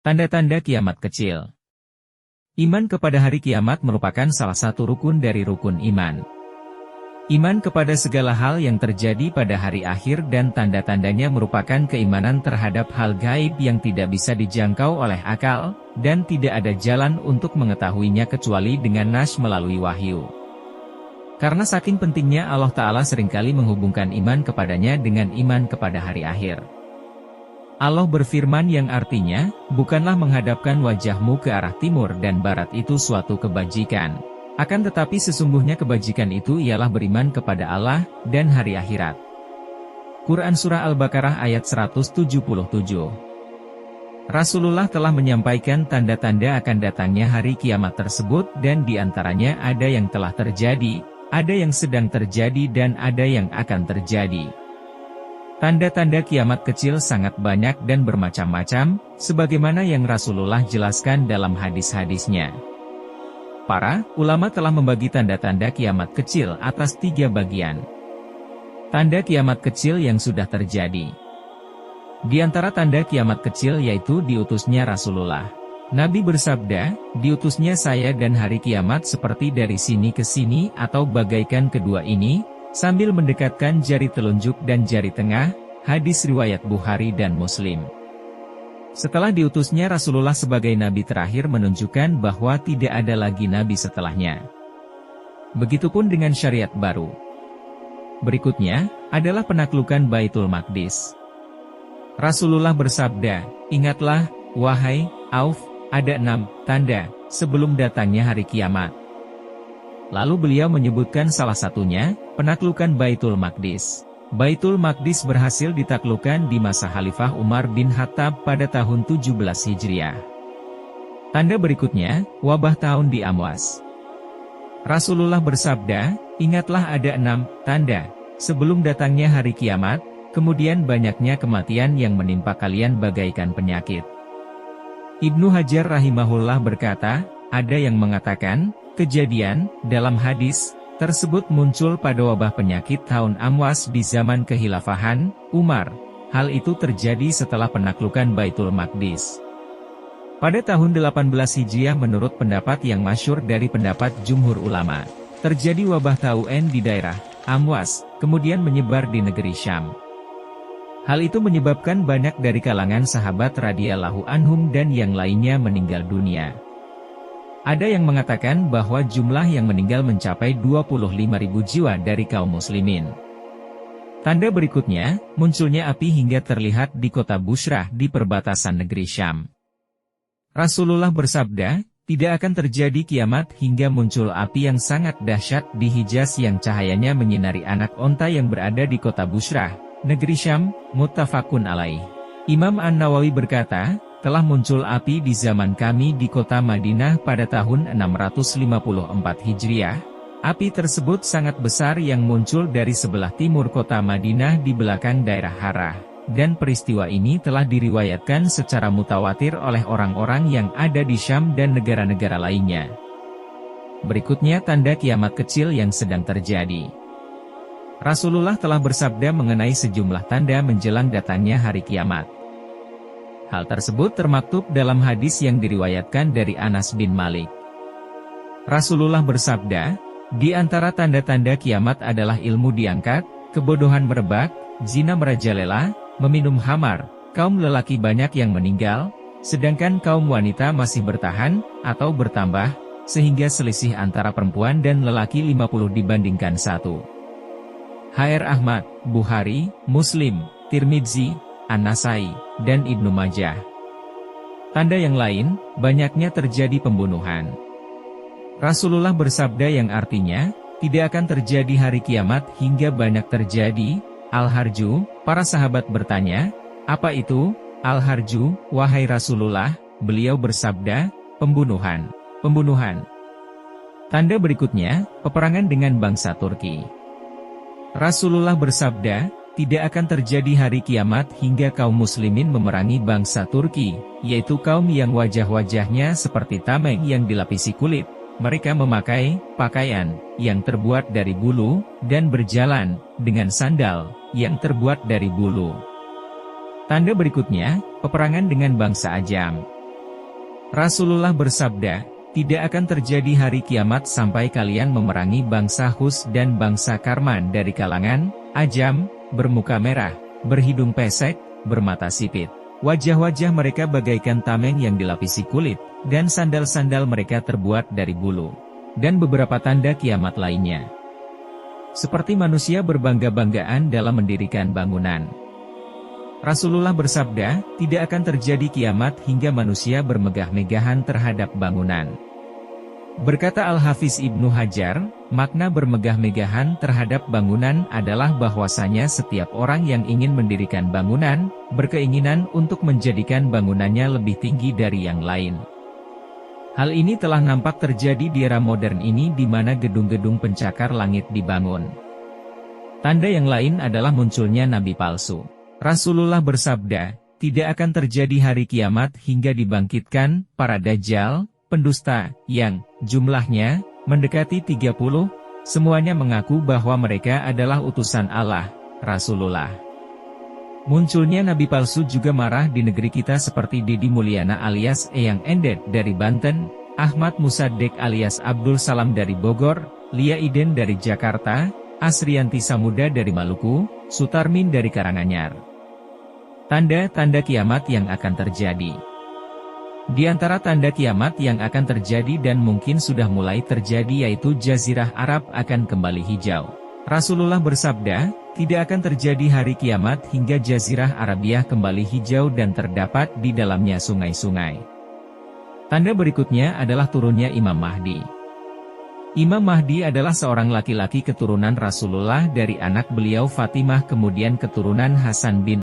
Tanda-tanda kiamat kecil. Iman kepada hari kiamat merupakan salah satu rukun dari rukun iman. Iman kepada segala hal yang terjadi pada hari akhir dan tanda-tandanya merupakan keimanan terhadap hal gaib yang tidak bisa dijangkau oleh akal, dan tidak ada jalan untuk mengetahuinya kecuali dengan nas melalui wahyu. Karena saking pentingnya Allah Ta'ala seringkali menghubungkan iman kepadanya dengan iman kepada hari akhir. Allah berfirman yang artinya, bukanlah menghadapkan wajahmu ke arah timur dan barat itu suatu kebajikan. Akan tetapi sesungguhnya kebajikan itu ialah beriman kepada Allah dan hari akhirat. Quran Surah Al-Baqarah ayat 177. Rasulullah telah menyampaikan tanda-tanda akan datangnya hari kiamat tersebut dan diantaranya ada yang telah terjadi, ada yang sedang terjadi dan ada yang akan terjadi. Tanda-tanda kiamat kecil sangat banyak dan bermacam-macam, sebagaimana yang Rasulullah jelaskan dalam hadis-hadisnya. Para ulama telah membagi tanda-tanda kiamat kecil atas 3 bagian. Tanda kiamat kecil yang sudah terjadi. Di antara tanda kiamat kecil yaitu diutusnya Rasulullah. Nabi bersabda, diutusnya saya dan hari kiamat seperti dari sini ke sini atau bagaikan kedua ini, sambil mendekatkan jari telunjuk dan jari tengah, hadis riwayat Bukhari dan Muslim. Setelah diutusnya Rasulullah sebagai Nabi terakhir menunjukkan bahwa tidak ada lagi Nabi setelahnya. Begitupun dengan syariat baru. Berikutnya, adalah penaklukan Baitul Maqdis. Rasulullah bersabda, ingatlah, wahai Auf, ada 6 tanda sebelum datangnya hari kiamat. Lalu beliau menyebutkan salah satunya, penaklukan Baitul Maqdis. Baitul Maqdis berhasil ditaklukkan di masa Khalifah Umar bin Khattab pada tahun 17 Hijriah. Tanda berikutnya, wabah tahun di Amwas. Rasulullah bersabda, ingatlah ada 6 tanda sebelum datangnya hari kiamat, kemudian banyaknya kematian yang menimpa kalian bagaikan penyakit. Ibnu Hajar rahimahullah berkata, ada yang mengatakan, kejadian dalam hadis tersebut muncul pada wabah penyakit tahun Amwas di zaman kehilafahan Umar. Hal itu terjadi setelah penaklukan Baitul Maqdis. Pada tahun 18 Hijriah menurut pendapat yang masyhur dari pendapat jumhur ulama, terjadi wabah taun di daerah Amwas, kemudian menyebar di negeri Syam. Hal itu menyebabkan banyak dari kalangan sahabat radhiyallahu anhum dan yang lainnya meninggal dunia. Ada yang mengatakan bahwa jumlah yang meninggal mencapai 25.000 jiwa dari kaum muslimin. Tanda berikutnya, munculnya api hingga terlihat di kota Busrah di perbatasan negeri Syam. Rasulullah bersabda, tidak akan terjadi kiamat hingga muncul api yang sangat dahsyat di Hijaz yang cahayanya menyinari anak onta yang berada di kota Busrah, negeri Syam, muttafaqun alaih. Imam An-Nawawi berkata, telah muncul api di zaman kami di kota Madinah pada tahun 654 Hijriah. Api tersebut sangat besar yang muncul dari sebelah timur kota Madinah di belakang daerah Harah. Dan peristiwa ini telah diriwayatkan secara mutawatir oleh orang-orang yang ada di Syam dan negara-negara lainnya. Berikutnya tanda kiamat kecil yang sedang terjadi. Rasulullah telah bersabda mengenai sejumlah tanda menjelang datangnya hari kiamat. Hal tersebut termaktub dalam hadis yang diriwayatkan dari Anas bin Malik. Rasulullah bersabda, di antara tanda-tanda kiamat adalah ilmu diangkat, kebodohan merebak, zina merajalela, meminum khamar, kaum lelaki banyak yang meninggal, sedangkan kaum wanita masih bertahan, atau bertambah, sehingga selisih antara perempuan dan lelaki 50 dibandingkan 1. H.R. Ahmad, Bukhari, Muslim, Tirmidzi, An-Nasai, dan Ibnu Majah. Tanda yang lain, banyaknya terjadi pembunuhan. Rasulullah bersabda yang artinya, tidak akan terjadi hari kiamat hingga banyak terjadi Al-Harju. Para sahabat bertanya, apa itu Al-Harju, wahai Rasulullah? Beliau bersabda, pembunuhan. Tanda berikutnya, peperangan dengan bangsa Turki. Rasulullah bersabda, tidak akan terjadi hari kiamat hingga kaum muslimin memerangi bangsa Turki, yaitu kaum yang wajah-wajahnya seperti tameng yang dilapisi kulit. Mereka memakai pakaian yang terbuat dari bulu, dan berjalan dengan sandal yang terbuat dari bulu. Tanda berikutnya, peperangan dengan bangsa Ajam. Rasulullah bersabda, tidak akan terjadi hari kiamat sampai kalian memerangi bangsa Hus dan bangsa Karman dari kalangan Ajam, bermuka merah, berhidung pesek, bermata sipit. Wajah-wajah mereka bagaikan tameng yang dilapisi kulit, dan sandal-sandal mereka terbuat dari bulu. Dan beberapa tanda kiamat lainnya. Seperti manusia berbangga-banggaan dalam mendirikan bangunan. Rasulullah bersabda, tidak akan terjadi kiamat hingga manusia bermegah-megahan terhadap bangunan. Berkata Al-Hafiz Ibnu Hajar, makna bermegah-megahan terhadap bangunan adalah bahwasanya setiap orang yang ingin mendirikan bangunan, berkeinginan untuk menjadikan bangunannya lebih tinggi dari yang lain. Hal ini telah nampak terjadi di era modern ini di mana gedung-gedung pencakar langit dibangun. Tanda yang lain adalah munculnya nabi palsu. Rasulullah bersabda, tidak akan terjadi hari kiamat hingga dibangkitkan para dajjal, pendusta, yang jumlahnya mendekati 30, semuanya mengaku bahwa mereka adalah utusan Allah, Rasulullah. Munculnya nabi palsu juga marah di negeri kita seperti Dedi Mulyana alias Eyang Endet dari Banten, Ahmad Musaddiq alias Abdul Salam dari Bogor, Lia Iden dari Jakarta, Asrianti Samuda dari Maluku, Sutarmin dari Karanganyar. Tanda-tanda kiamat yang akan terjadi. Di antara tanda kiamat yang akan terjadi dan mungkin sudah mulai terjadi yaitu Jazirah Arab akan kembali hijau. Rasulullah bersabda, tidak akan terjadi hari kiamat hingga Jazirah Arabia kembali hijau dan terdapat di dalamnya sungai-sungai. Tanda berikutnya adalah turunnya Imam Mahdi. Imam Mahdi adalah seorang laki-laki keturunan Rasulullah dari anak beliau Fatimah kemudian keturunan Hasan bin